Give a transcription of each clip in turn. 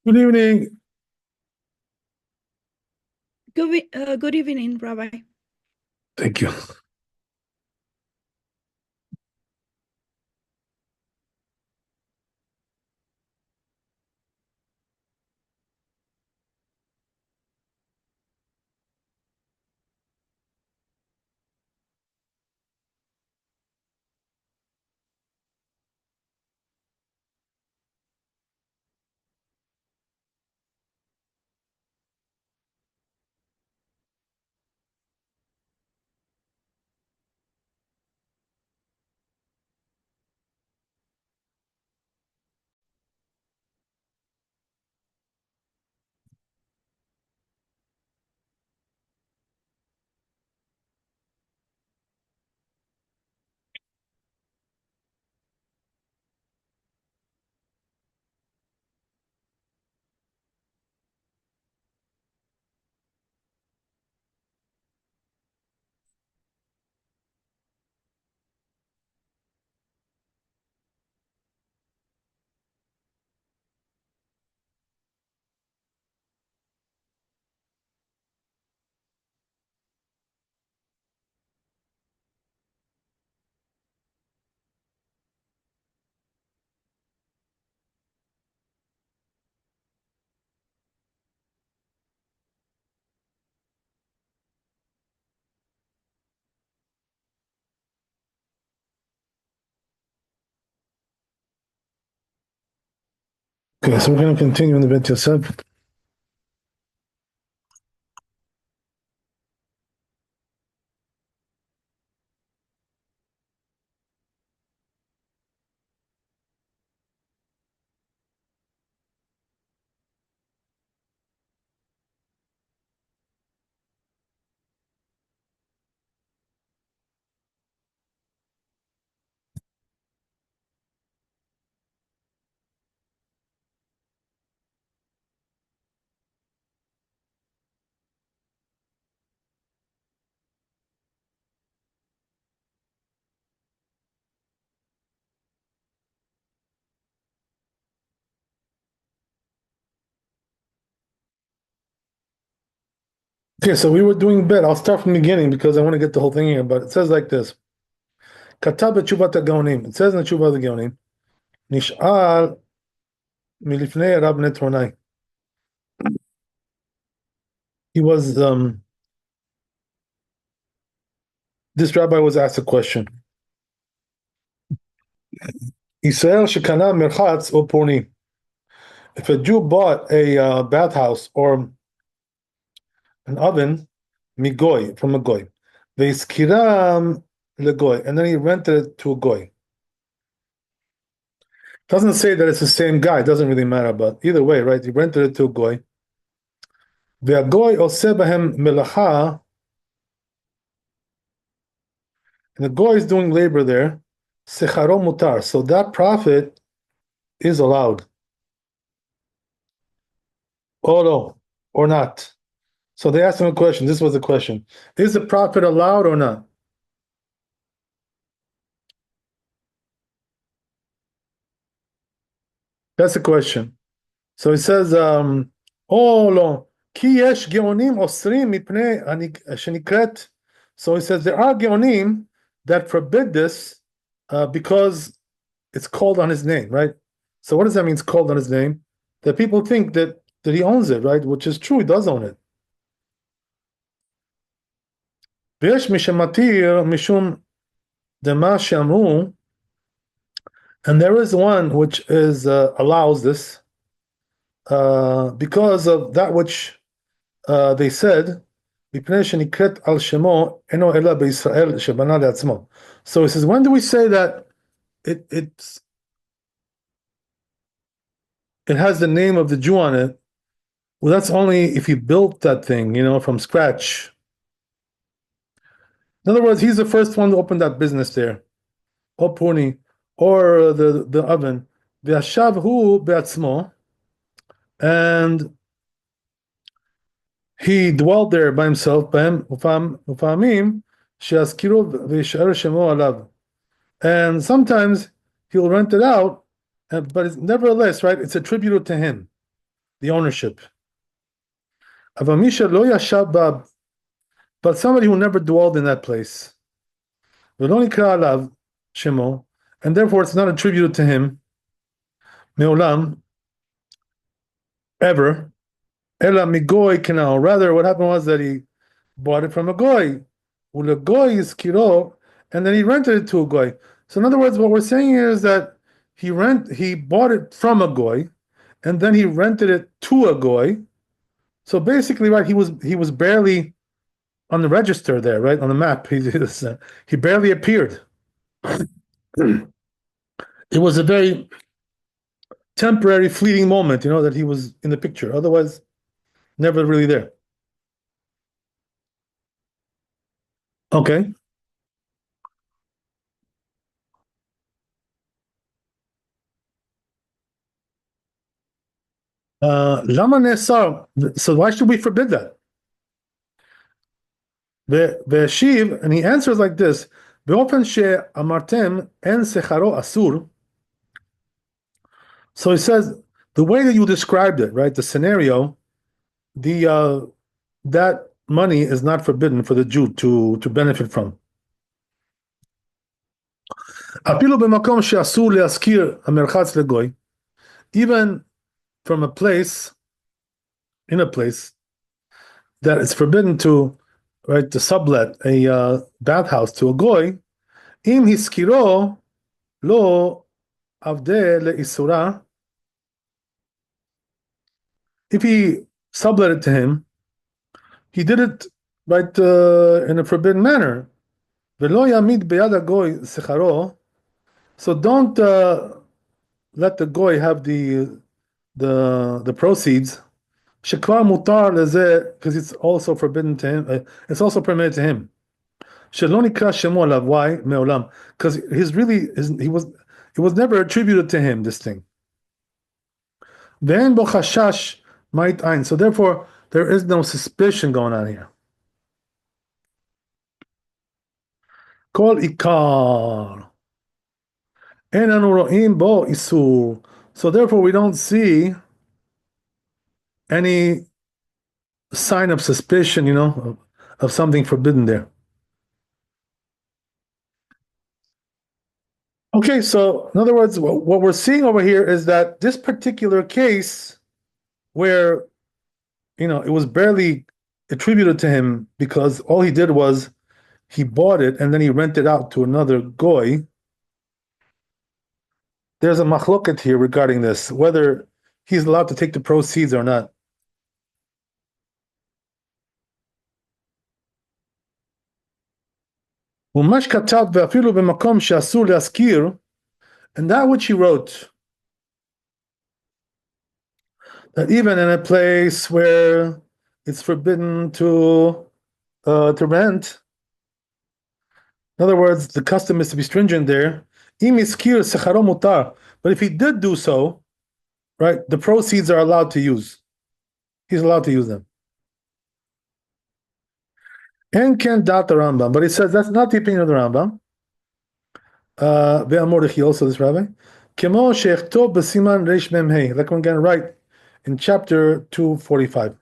Good evening. Good evening, Rabbi. Thank you. Okay, so we're going to continue in the Bet Yosef. Okay, so we were doing bet. I'll start from the beginning because I want to get the whole thing here. But it says like this: Katab b'tshuvat ha'gaonim. It says in the Tshuvat ha'gaonim, Nish'al milifnei Rab Netronai. He was this rabbi was asked a question. Yisrael shekana merchatz or porni. If a Jew bought a bathhouse or an oven, migoy from a goy, veiskiram legoy, and then he rented it to a goy. Doesn't say that it's the same guy. It doesn't really matter, but either way, right? He rented it to a goy. Ve'agoy oseh bahem melacha, and the goy is doing labor there. Secharo mutar. So that profit is allowed. Or no, or not. So they asked him a question. This was the question: is the profit allowed or not? That's the question. So he says, "Oh no, ki yesh geonim osrim mipnei shenikret." So he says there are geonim that forbid this because it's called on his name, right? So what does that mean? It's called on his name. That people think that he owns it, right? Which is true. He does own it. ויש מי שמתיר משום דמה שאמרו, and there is one which is allows this because of that which they said, מפני שנקראת על שמו אינו אלא בישראל שבנה לעצמו. So he says, when do we say that it has the name of the Jew on it? Well, that's only if he built that thing, from scratch. In other words, he's the first one to open that business there, or puni, or the oven. וישב הוא בעצמו, and he dwelt there by himself, ופעמים שיזכירו וישאר שמו עליו. And sometimes he'll rent it out, but it's, nevertheless, right, it's attributed to him. the ownership. Avamisha lo yashab ba, but somebody who never dwelled in that place. V'lo nikra alav shemo, and therefore it's not attributed to him. Me'olam, ever. Ela migoy kenal. Rather, what happened was that he bought it from a goy. Ulegoy is kiro, and then he rented it to a goy. So in other words, what we're saying here is that he bought it from a goy, and then he rented it to a goy. So basically, right, he was barely on the register there, right, on the map. He barely appeared. It was a very temporary, fleeting moment, that he was in the picture. Otherwise, never really there. Okay. Lama Nesar. So why should we forbid that? Veshiv, and he answers like this: "Beofen she'amartem en secharo asur." So he says the way that you described it, right? The scenario, that money is not forbidden for the Jew to benefit from. Apilu b'makom she'asur le'askir amerchatz legoy, even from a place, in a place that it's forbidden to, right, to sublet a bathhouse to a goy. Im hiskiro lo avde le'isura. If he sublet it to him, he did it right in a forbidden manner. V'lo yamid beyad goy secharo. So don't let the goy have the proceeds. Shekvar mutar lezeh, because it's also forbidden to him. It's also permitted to him. Shelo nikra shemo alav. Why me'olam? Because it was never attributed to him. This thing. Ve'en bo chashash ma'it ayin. So therefore, there is no suspicion going on here. Kol ikar. En anu ro'im bo isur. So therefore, we don't see any sign of suspicion, of something forbidden there. Okay, so in other words, what we're seeing over here is that this particular case where, it was barely attributed to him because all he did was he bought it and then he rented out to another goy. There's a machloket here regarding this, whether he's allowed to take the proceeds or not. ומה שכתב ואפילו במקום שאסור להזכיר, and that which he wrote, that even in a place where it's forbidden to rent, in other words, the custom is to be stringent there. Im iskir secharo mutar, but if he did do so, right, the proceeds are allowed to use. He's allowed to use them. And can doubt the Rambam, but he says that's not the opinion of the Rambam. Ve'amorich, also this rabbi. Kemo shechtov b'siman reish mem hey, like we're going to write in chapter 245.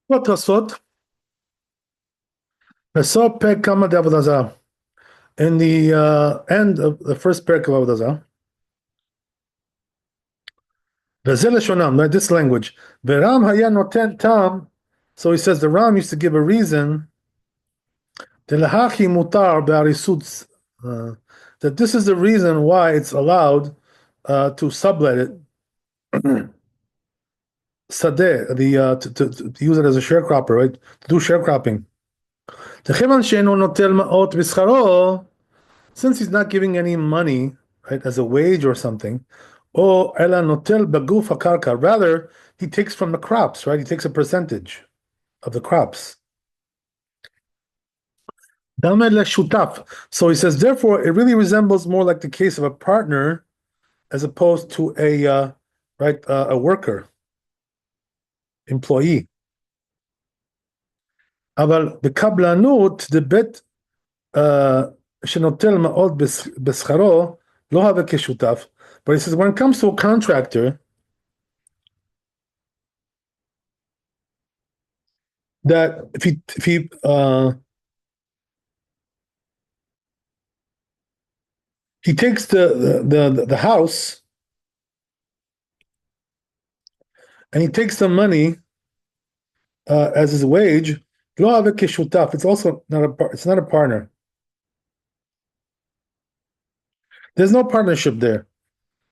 What Tosot? Pesot pek kama de avodah zarah. In the end of the first perek of avodah zarah. Right, this language. Ve'ram haya noten tam. So he says the Ram used to give a reason. Delahachi mutar be'arisut. That this is the reason why it's allowed to sublet it. Sadeh, to use it as a sharecropper, right? To do sharecropping. Since he's not giving any money, right, as a wage or something, rather he takes from the crops, right? He takes a percentage of the crops. So he says, therefore, it really resembles more like the case of a partner as opposed to a worker, employee. אבל בקבלנות, the bet שנוטל מאוד בשכרו, לא הווה כשותף. But he says, when it comes to a contractor, that he takes the house and he takes the money as his wage, לא הווה כשותף. It's also not a partner. There's no partnership there.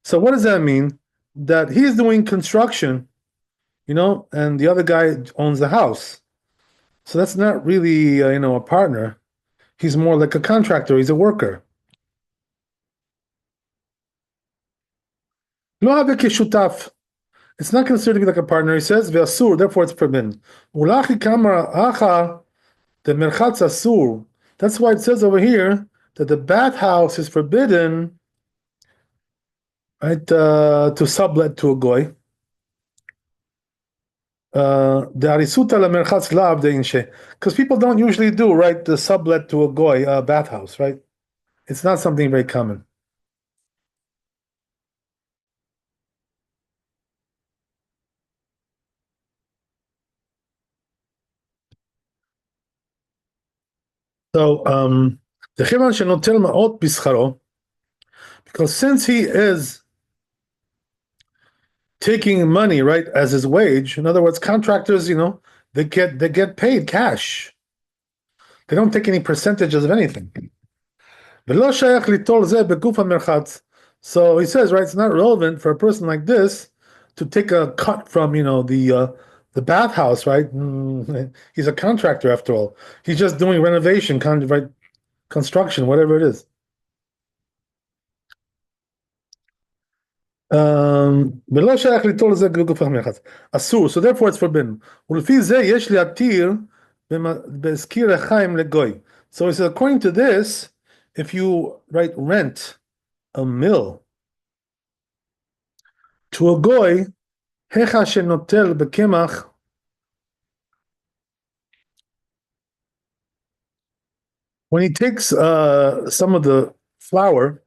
So what does that mean? That he's doing construction, and the other guy owns the house. So that's not really, a partner. He's more like a contractor. He's a worker. לא הווה כשותף. It's not considered to be like a partner. He says, ve'asur, therefore it's forbidden. Ulachi kamar acha, the merchatz asur. That's why it says over here that the bathhouse is forbidden, right, to sublet to a goy. Because people don't usually do, right, the sublet to a goy bathhouse, right? It's not something very common. So the chivan shenotel ma'ot bischaro, because since he is taking money, right, as his wage. In other words, contractors, they get paid cash. They don't take any percentages of anything. So he says, right, it's not relevant for a person like this to take a cut from, the bathhouse, right? He's a contractor after all. He's just doing renovation, right, construction, whatever it is. ולא שייך ליטול לזה גוף המרחץ. אסור, so therefore it's forbidden. ולפי זה יש להתיר בהזכיר החיים לגוי. So he says, according to this, if you, right, rent a mill to a goy, היכא שנוטל בקמח, when he takes some of the flour,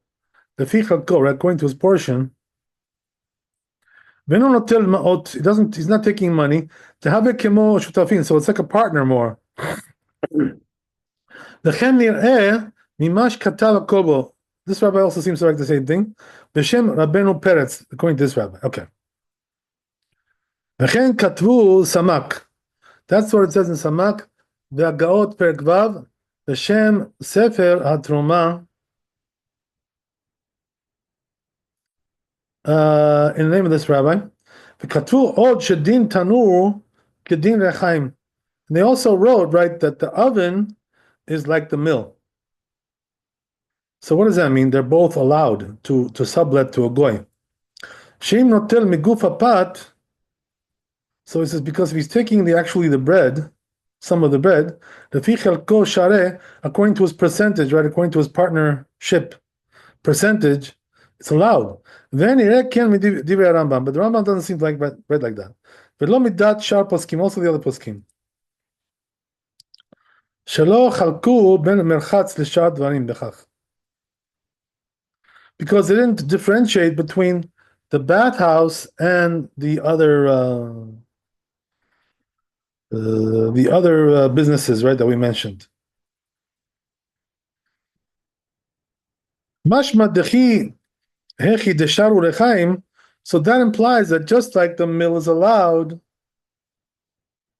לפי חלקו, right, according to his portion, he's not taking money. So it's like a partner more. This rabbi also seems to like the same thing. B'shem Rabbeinu Peretz, according to this rabbi. Okay. Samak. That's what it says in Samak. Ve'agaot perek vav. B'shem Sefer HaTruma. In the name of this rabbi. V'katvu od shedin tanur kedin rechaim. And they also wrote, right, that the oven is like the mill. So what does that mean? They're both allowed to sublet to a goy. Sheim notel miguf apat. So it says because if he's taking the bread, some of the bread, lefi chelko shareh, according to his percentage, right, according to his partnership percentage, it's allowed. Then ken divrei Rambam, but the Rambam doesn't seem to like bread like that. V'lo midat shar poskim, also the other poskim. Shelo chalku ben merchatz l'shar dvarim bechach. Because they didn't differentiate between the bathhouse and the other businesses, right, that we mentioned. Mashma dechi hechi desharu rechaim. So that implies that just like the mill is allowed,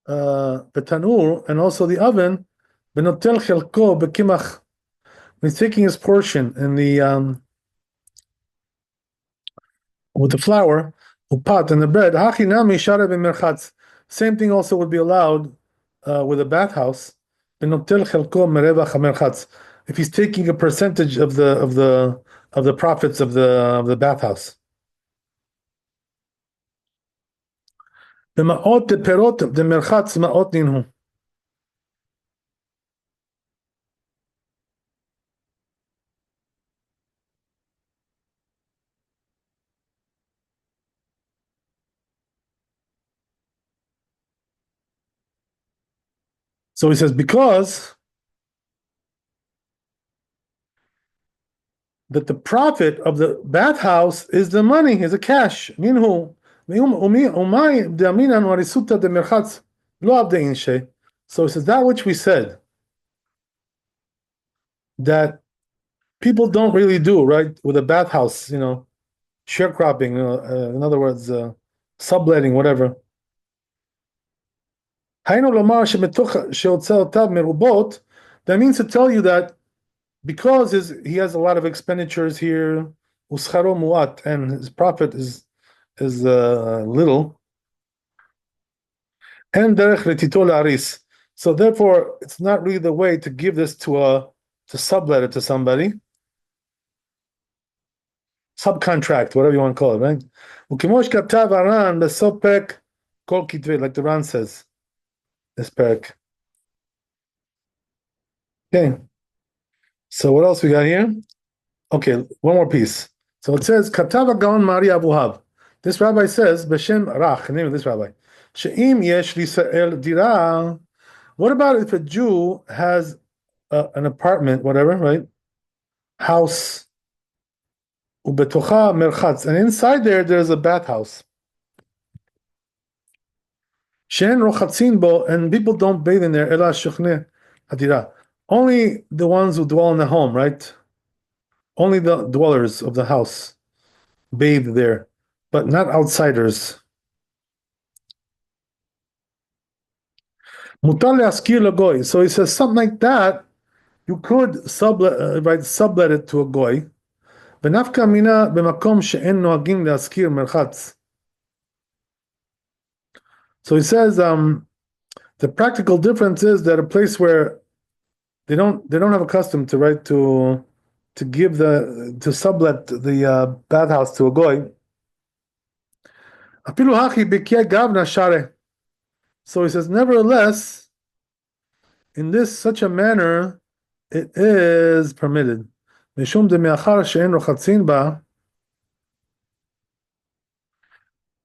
the tanur and also the oven, benotel chelko bekimach, he's taking his portion in the with the flour, upat, and the bread. Hachinami shara b'merchatz. Same thing also would be allowed with a bathhouse. Benotel chelko merevach hamerchatz. If he's taking a percentage of the profits of the bathhouse. B'ma'ot perot demerchatz ma'ot ninhu. So he says, because that the profit of the bathhouse is the money, is the cash. Minhu. So it says that which we said that people don't really do, right, with a bathhouse, sharecropping, in other words, subletting, whatever. That means to tell you that because he has a lot of expenditures here, and his profit is little, and so therefore it's not really the way to give this to sublet it to somebody, subcontract, whatever you want to call it, right? Like the Ran says, this parak. Okay. So what else we got here? Okay, one more piece. So it says, Katava Gaon Mari Abuhav. This rabbi says, Beshem Rach, the name of this rabbi, She'im yesh lisa'el dira. What about if a Jew has an apartment, whatever, right? House, ubetocha merchatz, and inside there's a bathhouse. She'en rochatzin bo, and people don't bathe in there, ela shechne adira. Only the ones who dwell in the home, right? Only the dwellers of the house bathe there, but not outsiders. Mutar le'askir lagoy. So he says something like that. You could sublet it to a goy. V'nafka mina b'makom she'en noagim le'askir merchatz. So he says the practical difference is that a place where they don't have a custom to sublet the bathhouse to a goy. Apilu hachi b'kei gavna share. So he says, nevertheless, in such a manner, it is permitted. Mishum de'me'achar she'en rochatzin ba,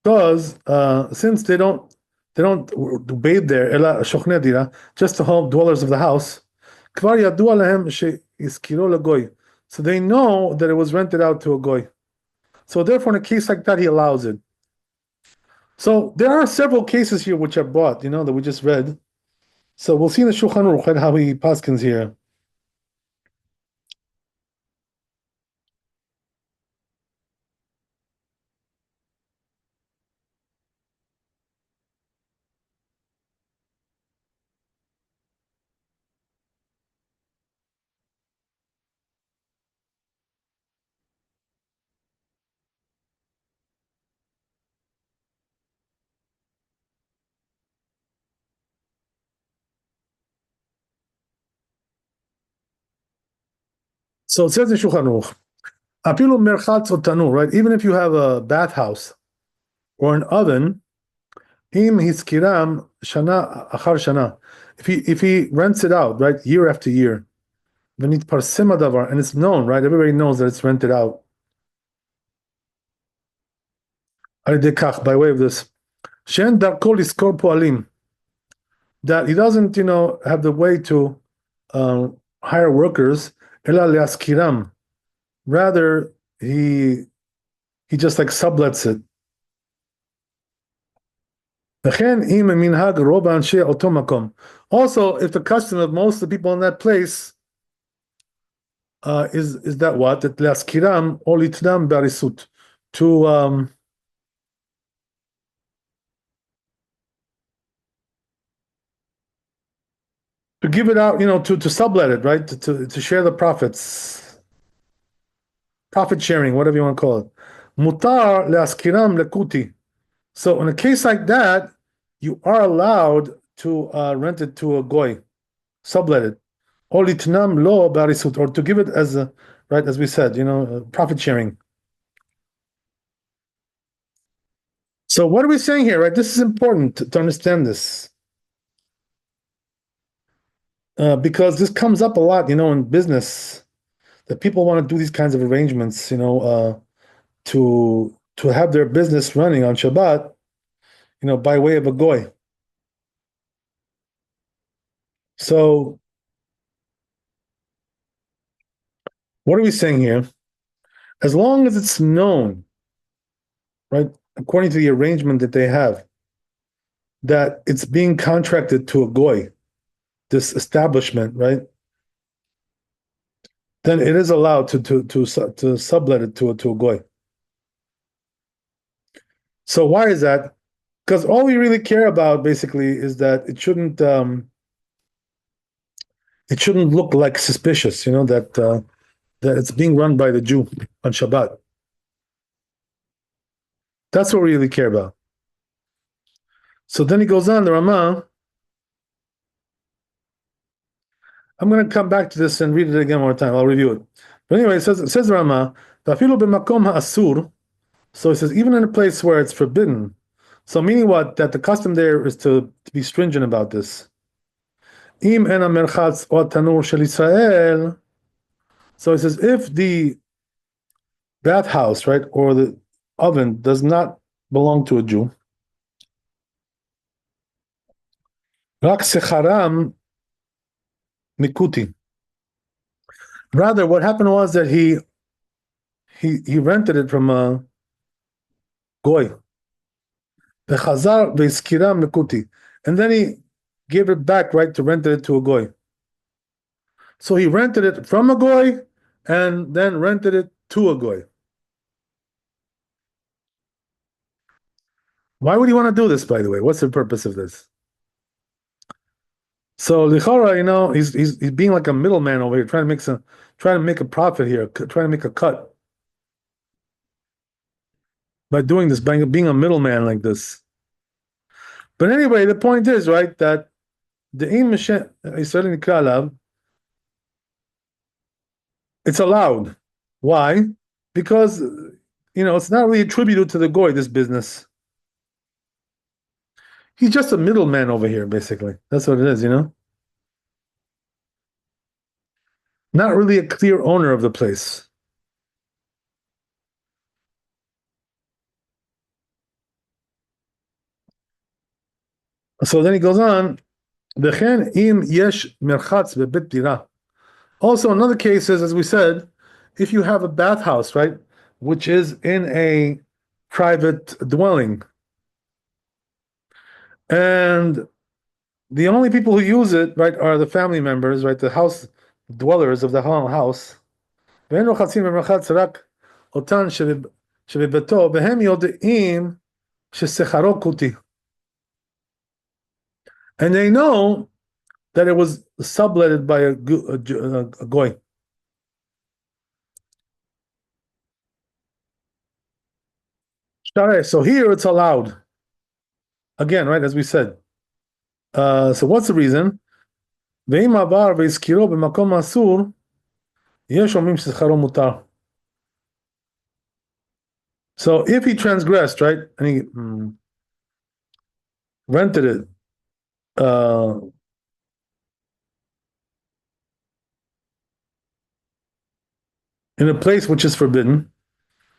because since they don't bathe there, ela shochnei dira, just the home dwellers of the house. Kvar yadua lehem she'iskiro legoy. So they know that it was rented out to a goy. So therefore, in a case like that, he allows it. So there are several cases here which are brought, that we just read. So we'll see in the Shulchan Aruch how he paskins here. So it says in Shulchan Aruch, Apilu merchatz or tanur, right? Even if you have a bathhouse or an oven, im hiskiram shana achar shana. If he rents it out, right, year after year, v'nit parsema davar, and it's known, right? Everybody knows that it's rented out. By way of this, shen darko liskor poalim, that he doesn't, have the way to hire workers. Ela leaskiram. Rather, he just like sublets it. Also, if the custom of most of the people in that place is that what? That leaskiram or litnam barisut, to give it out, to sublet it, right? To share the profits. Profit sharing, whatever you want to call it. Mutar leaskiram lekuti. So in a case like that, you are allowed to rent it to a goy, sublet it, or litnam lo barisut, or to give it as as we said, profit sharing. So what are we saying here, right? This is important to understand this. Because this comes up a lot, in business, that people want to do these kinds of arrangements, to have their business running on Shabbat, by way of a goy. So, what are we saying here? as long as it's known, right, according to the arrangement that they have, that it's being contracted to a goy, this establishment, right? Then it is allowed to sublet it to a goy. So why is that? Because all we really care about basically is that it shouldn't look like suspicious, that it's being run by the Jew on Shabbat. That's what we really care about. So then he goes on, the Ramah. I'm going to come back to this and read it again one more time. I'll review it. But anyway, it says the Ramah, "V'afilu b'makom ha'asur." So it says, even in a place where it's forbidden. So meaning what? That the custom there is to be stringent about this. Im ena merchatz o tanur shel Israel. So it says, if the bathhouse, right, or the oven does not belong to a Jew, rak secharam mikuti. Rather, what happened was that he rented it from a goy. V'chazar v'izkira mikuti, and then he gave it back, right, to rent it to a goy. So he rented it from a goy and then rented it to a goy. Why would he want to do this, by the way? What's the purpose of this? So lichara, he's being like a middleman over here, trying to make a profit here, trying to make a cut by doing this, by being a middleman like this. But anyway, the point is, right, that the it's allowed. Why? Because it's not really attributed to the goy, this business. He's just a middleman over here, basically. That's what it is, Not really a clear owner of the place. So then he goes on, im yesh merchatz bebet dira. Also, another case is, as we said, if you have a bathhouse, right, which is in a private dwelling, and the only people who use it, right, are the family members, right, the house dwellers of the house. And they know that it was subletted by a goy. So here it's allowed. Again, right, as we said. So what's the reason? So if he transgressed, right, and he rented it in a place which is forbidden,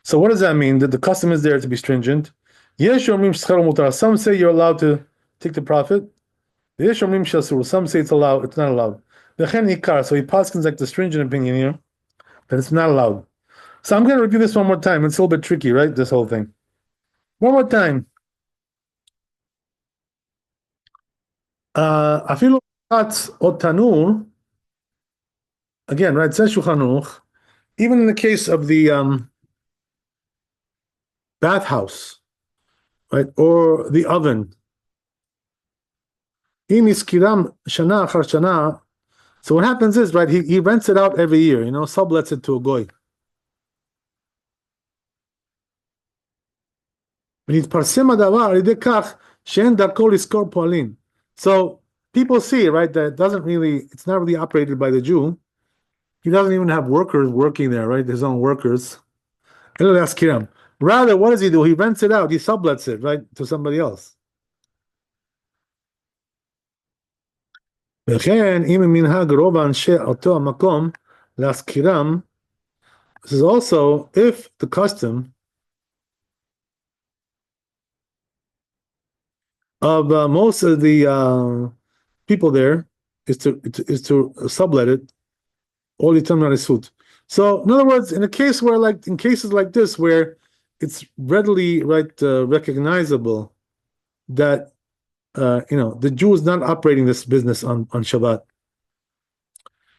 so what does that mean? That the custom is there to be stringent. Some say you're allowed to take the profit. Some say it's allowed, it's not allowed. So he paskins like the stringent opinion here, that it's not allowed. So I'm going to review this one more time. It's a little bit tricky, right? This whole thing. One more time. Afilu o tanur. Again, right? Says Shulchan Aruch. Even in the case of the bathhouse, right, or the oven. Shana achar shana. So what happens is, right, he rents it out every year, sublets it to a goy. So people see, right, that it's not really operated by the Jew. He doesn't even have workers working there, right? His own workers. Rather, what does he do? He rents it out. He sublets it, right, to somebody else. This is also if the custom of most of the people there is to sublet it. All the time not a suit. So, in other words, in cases like this, where it's readily recognizable that the Jew is not operating this business on Shabbat.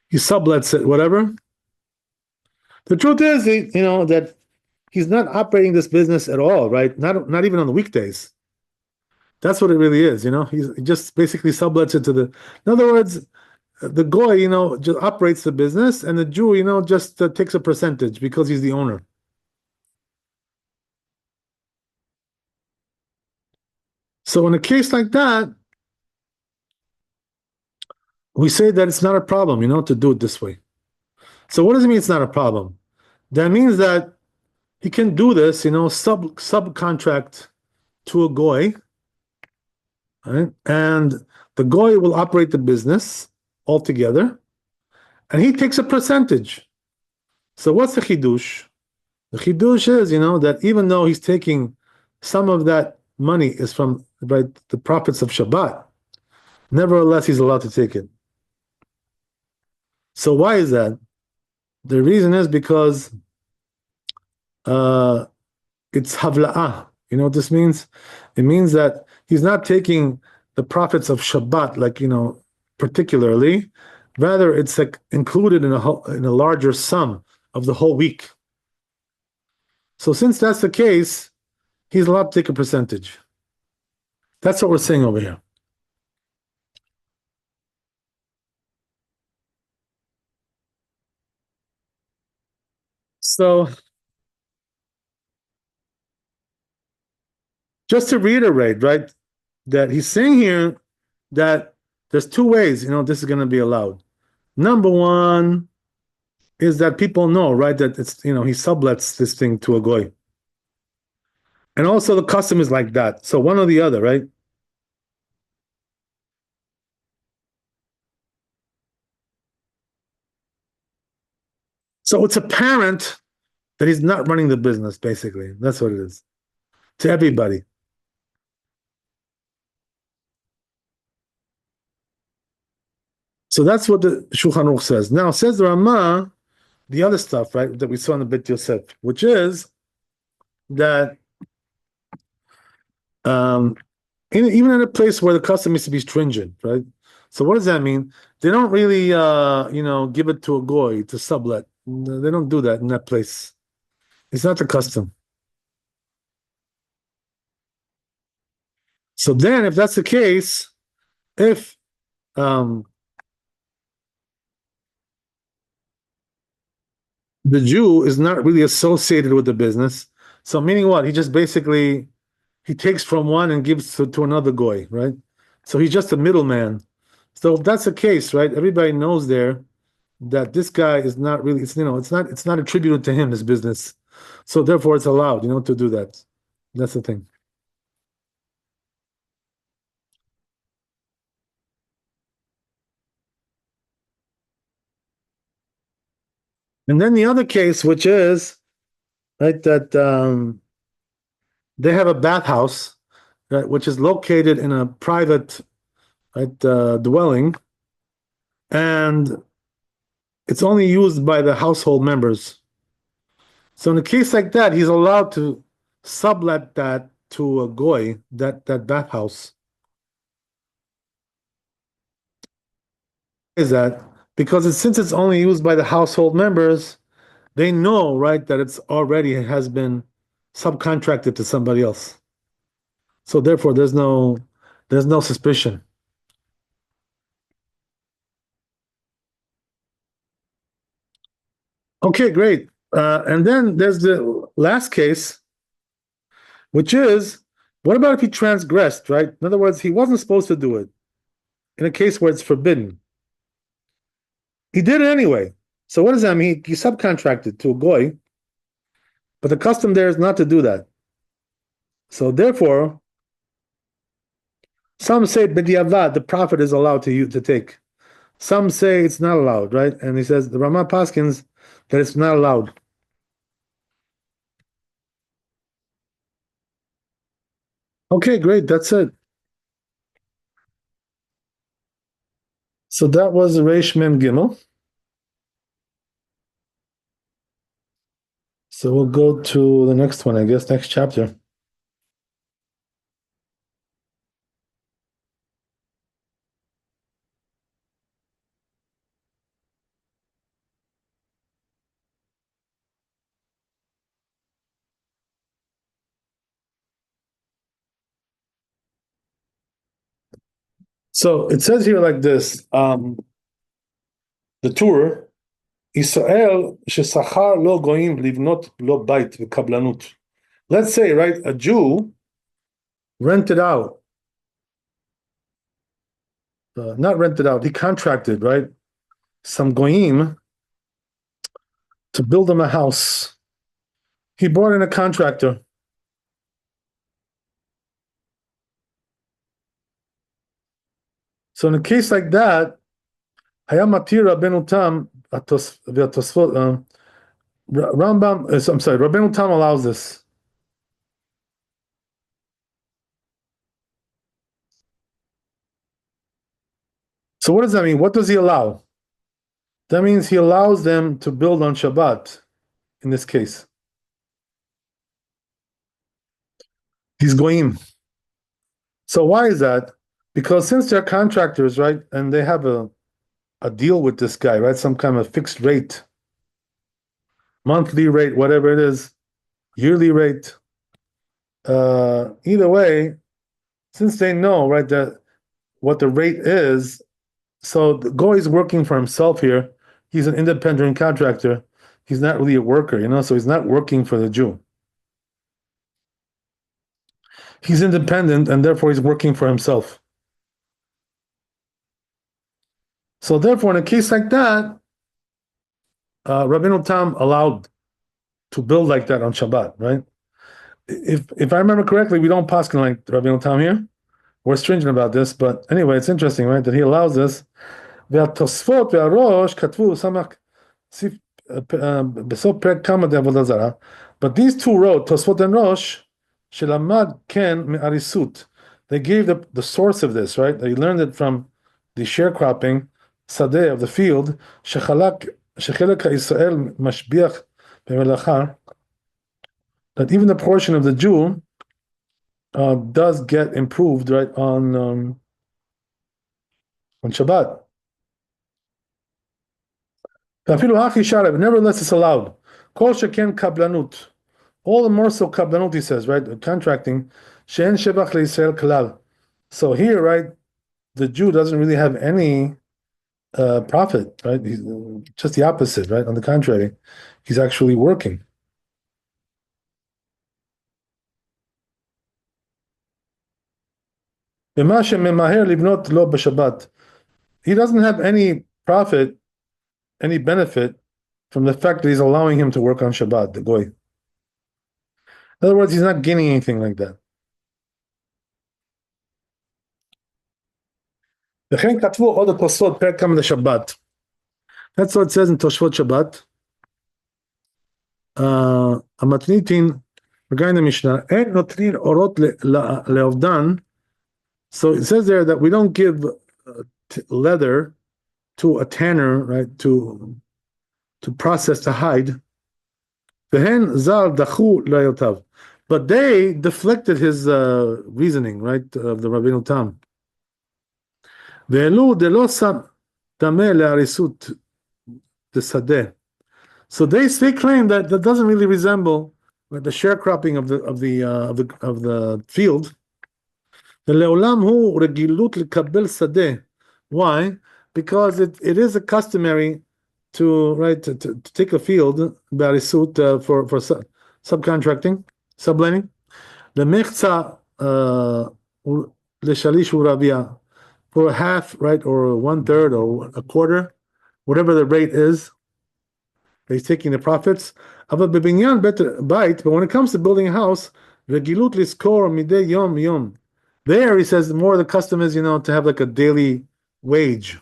He sublets it, whatever. The truth is, that he's not operating this business at all, right? Not even on the weekdays. That's what it really is, he just basically sublets it to the. In other words, the goy, just operates the business, and the Jew, just takes a percentage because he's the owner. So in a case like that, we say that it's not a problem, to do it this way. So what does it mean it's not a problem? That means that he can do this, subcontract to a goy, right? And the goy will operate the business altogether, and he takes a percentage. So what's the chidush? The chidush is, that even though he's taking some of that money is from the profits of Shabbat, nevertheless he's allowed to take it. So why is that? The reason is because it's havla'ah. You know what this means? It means that he's not taking the profits of Shabbat, particularly. Rather, it's like included in a larger sum of the whole week. So since that's the case, he's allowed to take a percentage. That's what we're saying over here. So just to reiterate, right, that he's saying here that there's two ways, this is going to be allowed. Number one is that people know, right, that it's, he sublets this thing to a goy. And also the custom is like that. So one or the other, right? So it's apparent that he's not running the business, basically. That's what it is. To everybody. So that's what the Shulchan Aruch says. Now, says the Ramah, the other stuff, right, that we saw in the Beit Yosef, which is that even in a place where the custom is to be stringent, right? So what does that mean? They don't really, give it to a goy to sublet. They don't do that in that place. It's not the custom. So then, if that's the case, if the Jew is not really associated with the business, so meaning what? He just basically he takes from one and gives to another goy, right? So he's just a middleman. So if that's the case, right? Everybody knows there that this guy is not really, it's not attributed to him, this business. So therefore it's allowed, to do that. That's the thing. And then the other case, which is right that they have a bathhouse, right, which is located in a private dwelling, and it's only used by the household members. So in a case like that, he's allowed to sublet that to a goy, that bathhouse. Is that because since it's only used by the household members, they know, right, that it's already has been subcontracted to somebody else. So therefore, there's no suspicion. Okay, great. And then there's the last case, which is what about if he transgressed, right? In other words, he wasn't supposed to do it in a case where it's forbidden. He did it anyway. So what does that mean? He subcontracted to a goy, but the custom there is not to do that. So therefore, some say b'diavad, the prophet is allowed to take. Some say it's not allowed, right? And he says the Ramah Paskins that it's not allowed. Okay, great. That's it. So that was Reish Mem Gimel. So we'll go to the next one, I guess, next chapter. So it says here like this, the Torah, Israel shesachar lo goyim livnot lo bait v'kablanut. Let's say, right, a Jew rented out, not rented out, he contracted, right, some goyim to build him a house. He brought in a contractor. So in a case like that, Hayam Matir Rabbeinu Tam v'atosfot Rambam. I'm sorry, Rabbeinu Tam allows this. So what does that mean? What does he allow? That means he allows them to build on Shabbat. In this case, he's goyim. So why is that? Because since they're contractors, right, and they have a deal with this guy, right, some kind of fixed rate, monthly rate, whatever it is, yearly rate. Either way, since they know, right, that what the rate is, so the goy is working for himself here. He's an independent contractor. He's not really a worker, so he's not working for the Jew. He's independent, and therefore he's working for himself. So therefore, in a case like that, Rabbeinu Tam allowed to build like that on Shabbat, right? If I remember correctly, we don't paskin like Rabbeinu Tam here. We're stringent about this, but anyway, it's interesting, right, that he allows this. והתוספות והראש כתבו סמך בסוף פרק כמה דעבודה זרה. But these two wrote, תוספות and Rosh, שלמד כן מאריסות. They gave the source of this, right? They learned it from the sharecropping, שדה of the field, שחלק הישראל משביח במלאכה, that even the portion of the Jew does get improved, right, on Shabbat. Nevertheless, it's allowed. Kol sheken kablanut. All the more so kablanut, he says, right? Contracting. She'en shebach le'Yisrael kalal. So here, right, the Jew doesn't really have any profit, right? He's just the opposite, right? On the contrary, he's actually working. He doesn't have any profit, any benefit from the fact that he's allowing him to work on Shabbat, the goy. In other words, he's not gaining anything like that. וכן כתבו עוד התוספות פרק כמה לשבת. That's what it says in תושבות שבת. המתניתין, regarding the Mishnah, אין נותנים אורות לאובדן. So it says there that we don't give leather to a tanner, right, to process the hide. והן ז"ל דחו לעיותיו. But they deflected his reasoning, right, of the Rabbeinu Tam. והעלו דלא שם טמא להריסות דשדה. So they claim that doesn't really resemble the sharecropping of the field. ולעולם הוא רגילות לקבל שדה. Why? Because it is a customary to take a field בהריסות for subcontracting, subletting. למחצה לשליש ורביע. For a half, right, or 1/3 or a quarter, whatever the rate is, he's taking the profits. But when it comes to building a house, there he says more the custom is, to have like a daily wage,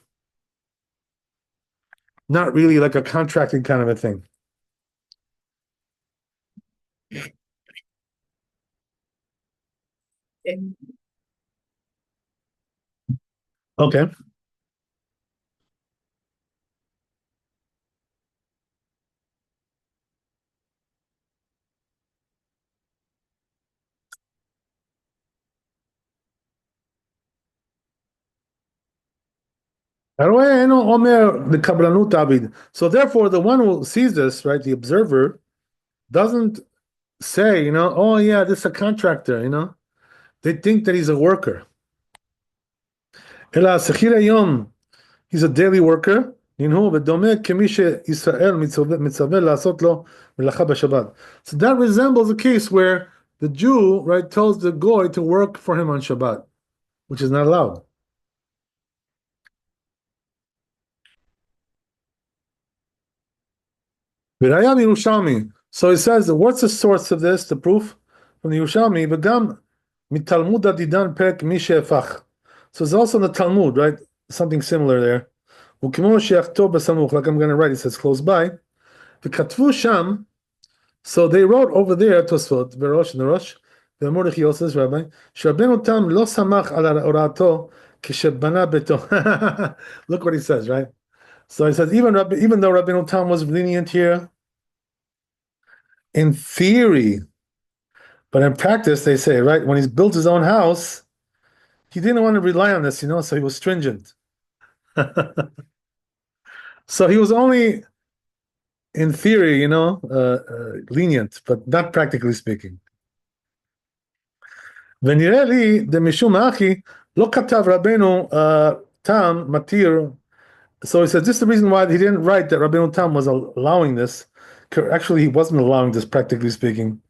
not really like a contracting kind of a thing. Okay. הרואה אינו אומר לקבלנות עביד. So therefore, the one who sees this, right, the observer, doesn't say, oh yeah, this is a contractor. They think that he's a worker. אלא שכיר היום, he's a daily worker, ננהו ודומה כמי שישראל מצווה לעשות לו מלאכה בשבת. So that resembles a case where the Jew, right, tells the goy to work for him on Shabbat, which is not allowed. וראיה מירושלמי. So he says, what's the source of this, the proof? From the Yerushalmi, וגם מתלמוד עדידן פרק מי שהפך. So it's also in the Talmud, right? Something similar there. וכמו שיכתוב בסמוך, like I'm going to write, it says close by. וכתבו שם, so they wrote over there, תוספות, בראש, in the Rosh, ומרדכי יוסף, Rabbi, שרבנו תם לא שמח על הוראתו כשבנה ביתו. Look what he says, right? So he says, even though Rabbeinu Tam was lenient here, in theory, but in practice, they say, right, when he's built his own house, he didn't want to rely on this, so he was stringent. So he was only, in theory, lenient, but not practically speaking. ונראה לי, דמשום אחי, לא כתב רבנו תם מתיר. So he says, this is the reason why he didn't write that Rabbeinu Tam was allowing this. Actually, he wasn't allowing this, practically speaking.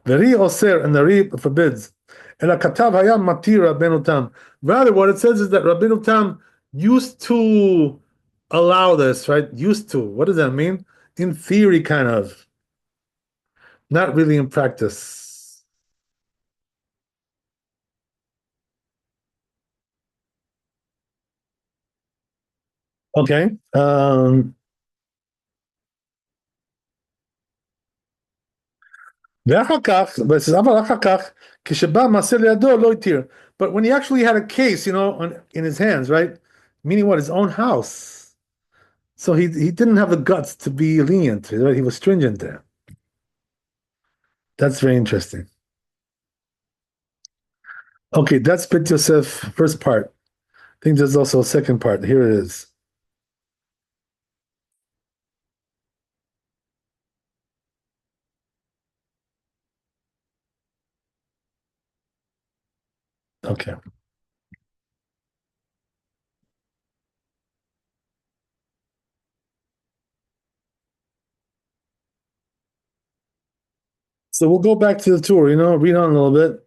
V'ri oser, and the Ri forbids. Ela katav hayam matir Rabbeinu Tam. Rather, what it says is that Rabbeinu Tam used to allow this, right? Used to. What does that mean? In theory, kind of. Not really in practice. Okay. ואחר כך, אבל אחר כך, כשבא מעשה לידו, לא התיר. But when he actually had a case, in his hands, right? Meaning what? His own house. So he didn't have the guts to be lenient, right? He was stringent there. That's very interesting. Okay, that's Bit Yosef, first part. I think there's also a second part. Here it is. Okay. So we'll go back to the tour, read on a little bit.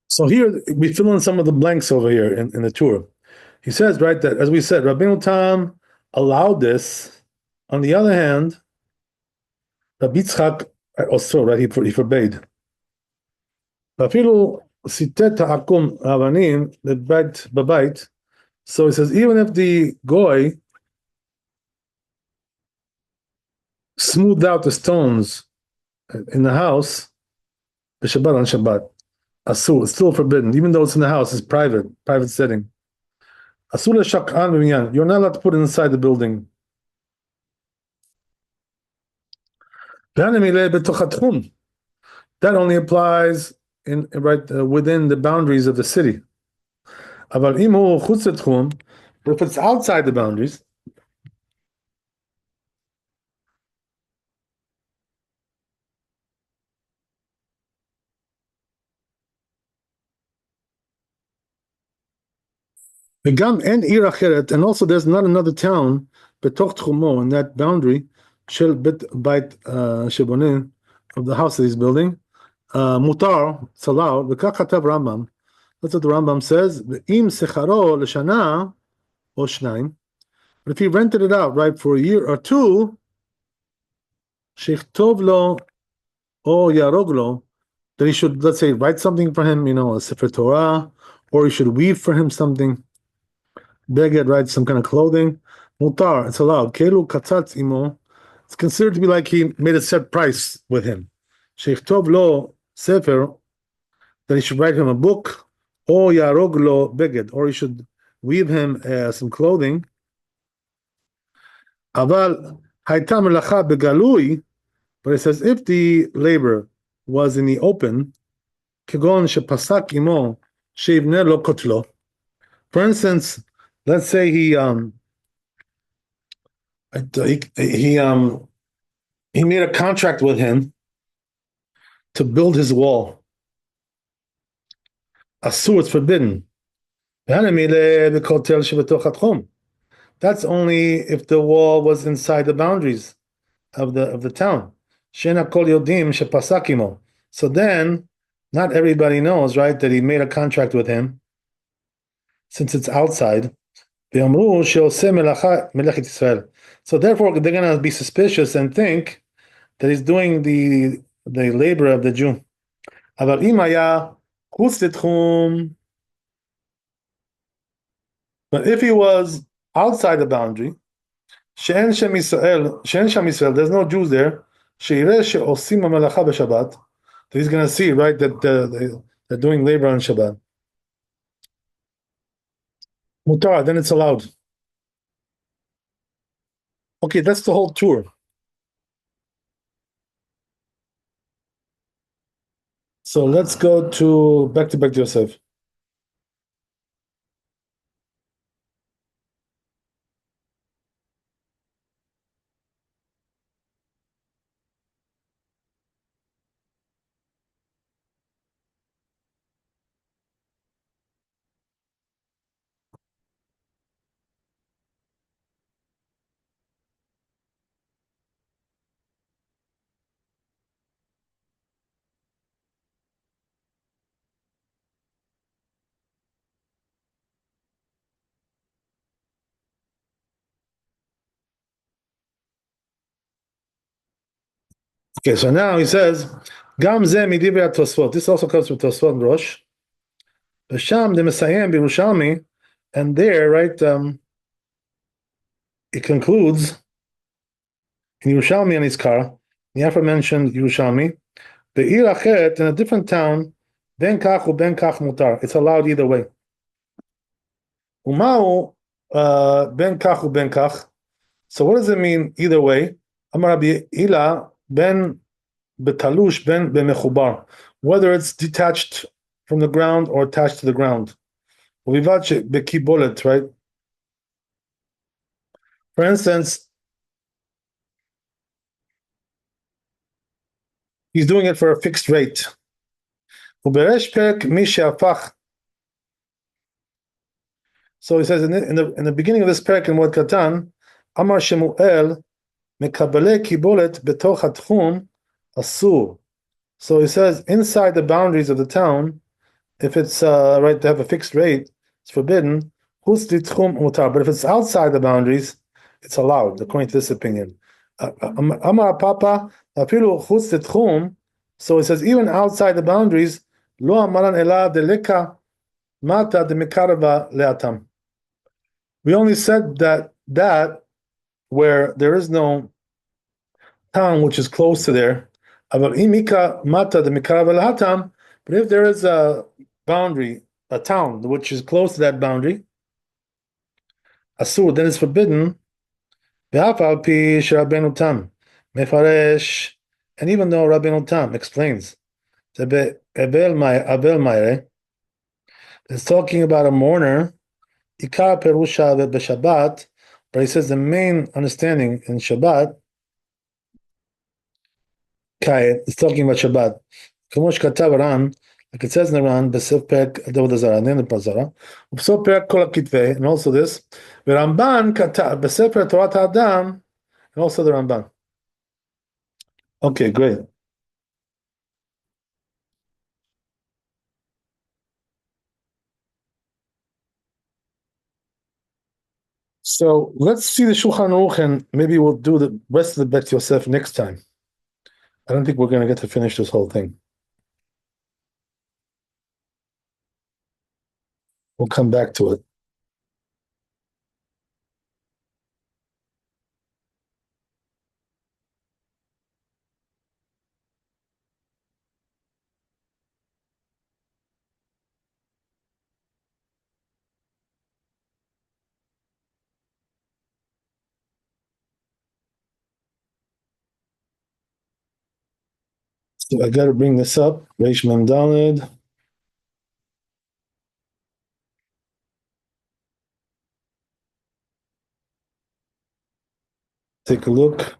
So here we fill in some of the blanks over here in the tour. He says, right, that as we said, Rabbeinu Tam allowed this. On the other hand, Rabbi Yitzchak also, right, he forbade. ואפילו סיטט העקום האבנים בבית. So he says, even if the goy smoothed out the stones in the house, the Shabbat on Shabbat, asur, it's still forbidden, even though it's in the house, it's private setting. Asur l'shak'an b'minyan, you're not allowed to put it inside the building. That only applies within the boundaries of the city. But if it's outside the boundaries, and also there's not another town in that boundary of the house that he's building, mutar, it's allowed. V'kach hatav Rambam. That's what the Rambam says. Im secharo l'shana or shnaim. But if he rented it out, right, for a year or two, sheichtov lo or yarog lo, then he should, let's say, write something for him, a Sefer Torah, or he should weave for him something. Beged, right, some kind of clothing. Mutar, it's allowed. Kelu katzatz imo. It's considered to be like he made a set price with him. Sheichtov lo sefer, that he should write him a book, or yarog lo beged, or he should weave him some clothing. Aval hayta melacha begalui, but it says if the labor was in the open, kegon shepasak imo sheivne lo kotlo. For instance, let's say he made a contract with him to build his wall. Asur, it's forbidden. That's only if the wall was inside the boundaries of the town. So then, not everybody knows, right, that he made a contract with him, since it's outside. So therefore, they're going to be suspicious and think that he's doing the labor of the Jew. But if he was outside the boundary, there's no Jews there, that he's going to see, right, that they're doing labor on Shabbat. Mutar, then it's allowed. Okay, that's the whole tour. So let's go back to Yosef. Okay, so now he says, Gam ze midivei Tosfot. This also comes from Tosfot Rosh. B'sham de Mesayem b'Yerushalmi, and there, right, it concludes in Yerushalmi and Iskar, the aforementioned Yerushalmi, be'ir acheret, in a different town, ben kach u ben kach mutar. It's allowed either way. Umau ben kach u ben kach. So what does it mean either way? Amar Rabbi Ila ben betalush ben bemechubar, whether it's detached from the ground or attached to the ground. Uvivache bekibolet, right? For instance, he's doing it for a fixed rate. Uberesh perek mi she'apach. So he says in the beginning of this perek in Mod Katan, Amar Shemuel mekabele kibolet betoch hatchum asur. So he says inside the boundaries of the town, if it's right to have a fixed rate, it's forbidden. But if it's outside the boundaries, it's allowed, according to this opinion. Amar Papa afilu chutz tchum. So he says even outside the boundaries, lo amaran ela deleka mata demikarava leatam. We only said that where there is no town which is close to there. But if there is a boundary, a town which is close to that boundary, asur, then it's forbidden. And even though Rabbeinu Tam explains, it's talking about a mourner, ikar perusha b'Shabbat, but he says the main understanding in Shabbat, it's talking about Shabbat. Like it says in the Ran, and also this, and also the Ramban. Okay, great. So let's see the Shulchan Aruch, and maybe we'll do the rest of the Bet Yosef next time. I don't think we're going to get to finish this whole thing. We'll come back to it. So I got to bring this up. Reish Mem Daled. Take a look.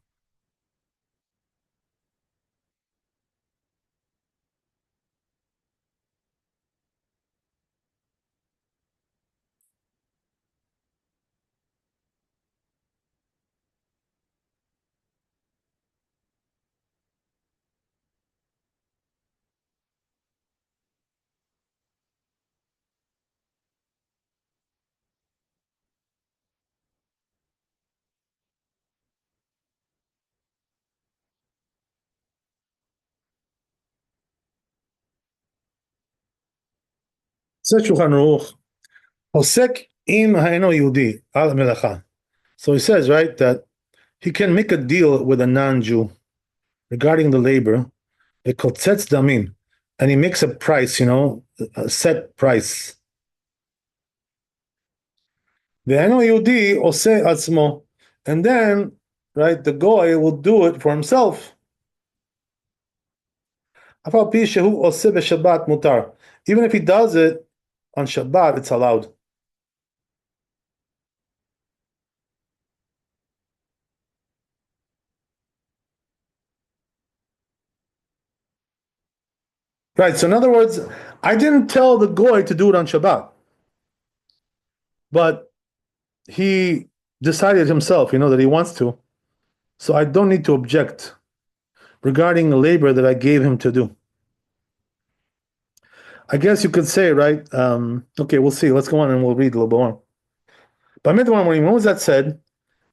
Says Shulchan Aruch. Osek im ha'eno Yehudi al melacha. So he says, right, that he can make a deal with a non-Jew regarding the labor. V'kotzetz damim, and he makes a price, a set price. Ve'eno Yehudi oseh atzmo, and then, right, the goy will do it for himself. Afal pi shehu oseh b'Shabbat mutar. Even if he does it on Shabbat, it's allowed. Right. So in other words, I didn't tell the goy to do it on Shabbat, but he decided himself, that he wants to. So I don't need to object regarding the labor that I gave him to do. I guess you could say, right? Okay, we'll see. Let's go on and we'll read a little bit more. But when was that said?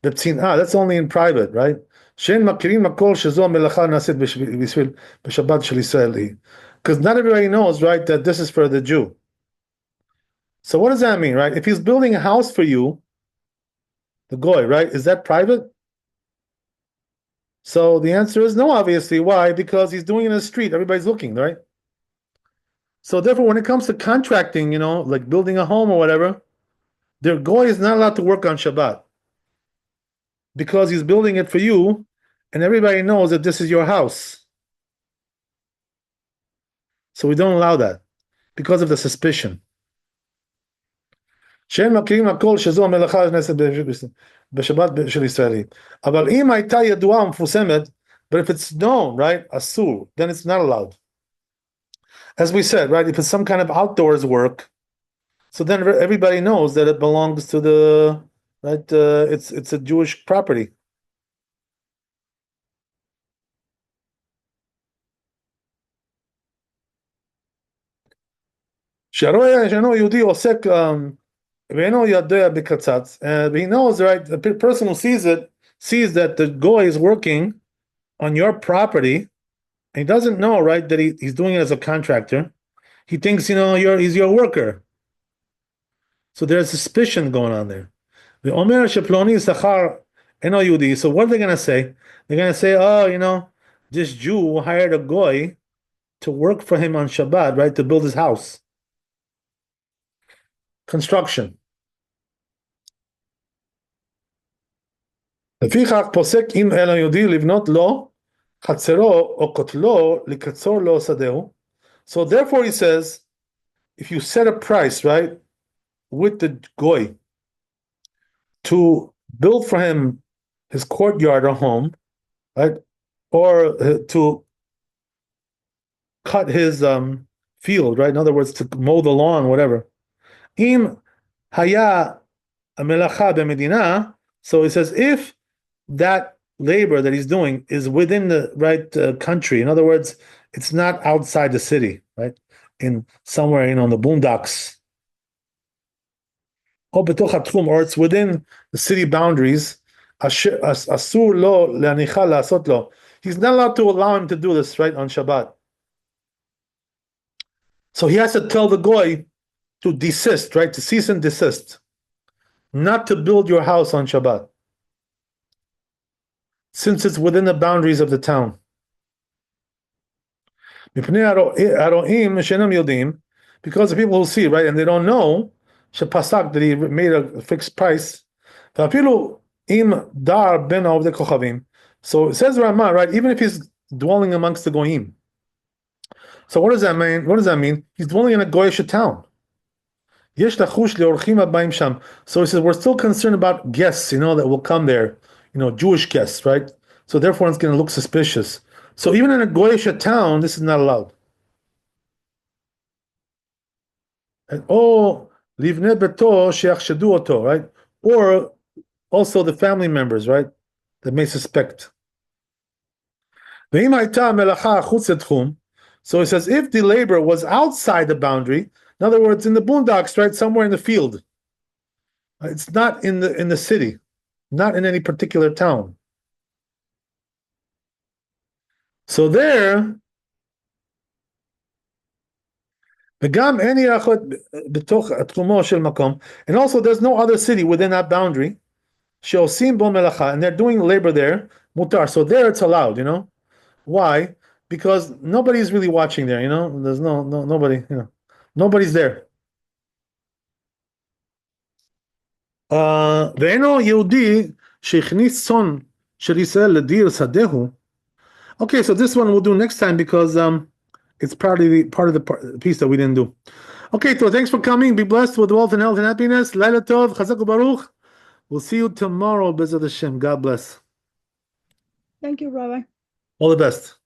That's only in private, right? Because not everybody knows, right, that this is for the Jew. So what does that mean, right? If he's building a house for you, the goy, right, is that private? So the answer is no, obviously. Why? Because he's doing it in the street. Everybody's looking, right? So therefore, when it comes to contracting, like building a home or whatever, their goy is not allowed to work on Shabbat because he's building it for you, and everybody knows that this is your house. So we don't allow that because of the suspicion. But if it's known, right, asur, then it's not allowed. As we said, right, if it's some kind of outdoors work, so then everybody knows that it belongs to the, right, it's a Jewish property. He knows, right, the person who sees that the goy is working on your property, and he doesn't know, right, that he's doing it as a contractor. He thinks, he's your worker. So there's suspicion going on there. So what are they going to say? They're going to say, oh, this Jew hired a goy to work for him on Shabbat, right, to build his house. Construction. לפיכך פוסק אם אל היהודי לבנות לו חצרו או כותלו לקצור לו שדהו. So therefore he says, if you set a price, right, with the goy to build for him his courtyard or home, right, or to cut his field, right, in other words, to mow the lawn, whatever. Im haya melacha b'medina. So he says, if that labor that he's doing is within the right country, in other words, it's not outside the city, right, in somewhere, in the boondocks. or it's within the city boundaries, asur lo le'anicha la'asot lo. He's not allowed to allow him to do this, right, on Shabbat. So he has to tell the goy to desist, right, to cease and desist, not to build your house on Shabbat, since it's within the boundaries of the town. Because the people who see, right, and they don't know, that he made a fixed price. So it says Ramah, right, even if he's dwelling amongst the goyim. So what does that mean? What does that mean? He's dwelling in a goyish town. So he says we're still concerned about guests, that will come there, Jewish guests, right? So therefore it's going to look suspicious. So even in a goyish town, this is not allowed. And livnei beto she'achshadu oto, right? Or also the family members, right, that may suspect. So he says if the labor was outside the boundary, in other words, in the boondocks, right, somewhere in the field, it's not in the city, not in any particular town. So there, and also there's no other city within that boundary, and they're doing labor there, mutar. So there it's allowed, Why? Because nobody's really watching there, There's nobody, nobody's there. ואינו יהודי שהכניס צאן של ישראל לדיר שדהו. Okay, so this one we'll do next time because it's part of the piece that we didn't do. Okay, so thanks for coming. Be blessed with wealth and health and happiness. Laila Tov, Chazak Baruch. We'll see you tomorrow, B'ezrat Hashem. God bless. Thank you, Rabbi. All the best.